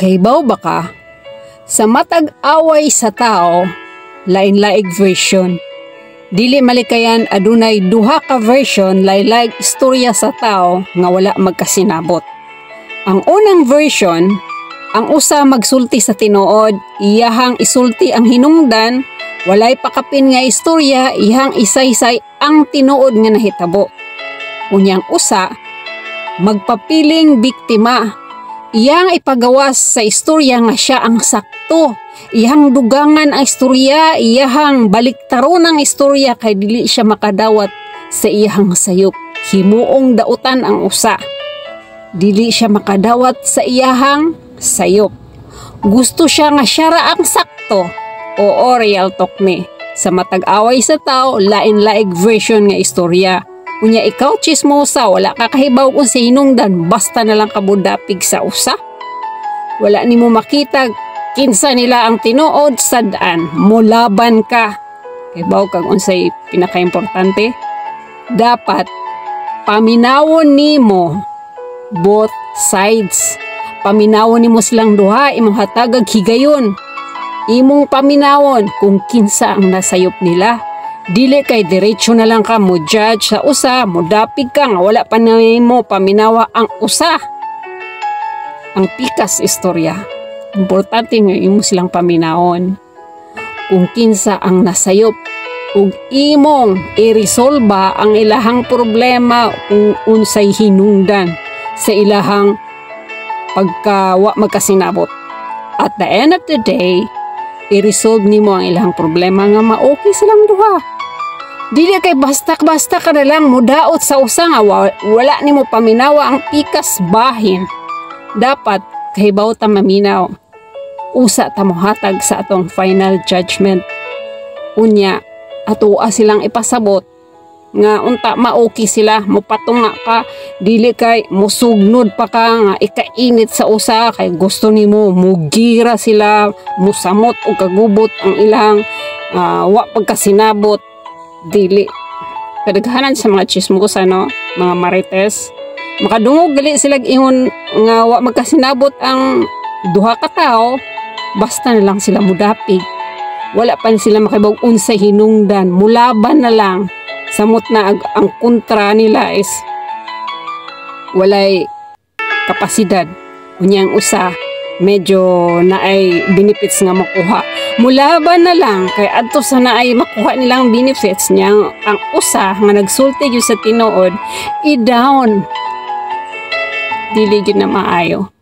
Kahibaw ba ka? Sa matag away sa tao, lain-laig version. Dili malikayan adunay duha ka version lain-laig istorya sa tao nga wala magkasinabot. Ang unang version, ang usa magsulti sa tinuod, iyahang isulti ang hinungdan, walay pakapin nga istorya, iyahang isaysay ang tinuod nga nahitabo. Unyang usa, magpapiling biktima. Iyang ipagawas sa istorya nga siya ang sakto. Iyang dugangan ang istorya, iyang baliktaron ang istorya kay dili siya makadawat sa iyang sayop. Himuong dautan ang usa. Dili siya makadawat sa iyang sayop. Gusto siya nga siya ra ang sakto. Oo, real talk ni. Sa matag away sa tao, lain-laig version nga istorya. Unya ikaw chismosa, wala ka kahibaw kung sa hinungdan, basta na lang kabudapig sa usa. Wala nimo makita kinsa nila ang tinuod, sadaan, mulaban ka. Kahibaw kag unsay pinakaimportante, dapat paminawon nimo both sides. Paminawon nimo silang duha, imong hatagag higayon. Imong paminawon kung kinsa ang nasayop nila. Dili kay diretso na lang ka mo judge sa usa, mo dapig ka nga wala pa mo paminawa ang usa. Ang pikas istorya, importante nga imo silang paminawon kung kinsa ang nasayop ug imong i-resolba ang ilahang problema kung unsay hinungdan sa ilahang pagkawa magkasinabot. At the end of the day, i-resolve nimo ang ilang problema nga ma-okay silang duha. Dili kay basta-basta ka na lang mudaot sa usa nga wala nimo paminawa ang pikas bahin. Dapat kahibaw ta maminaw. Usa ta mohatag sa atong final judgment. Unya, atoa silang ipasabot nga unta ma-okay sila, mopatunga ka, dili kay musugnod pa ka nga ikainit sa usa kay gusto nimo mugira sila, musamot o kagubot ang ilang wa pagkasinabot. Dili. Kadaghanan sa mga chismosa, no? Mga marites. Makadungog gali sila ingon nga wa magkasinabot ang duha ka tao, basta na lang sila mudapig. Wala pa sila makibog unsay hinungdan, mulaban na lang. Samot na ang kontra nila is walay kapasidad. Unyang usa, medyo naay benefits nga makuha. Mulaban na lang kay adto sa naay makuha nilang benefits niya ang usa nga nagsulti gyud sa tinuod i-down. Dili gyud na maayo.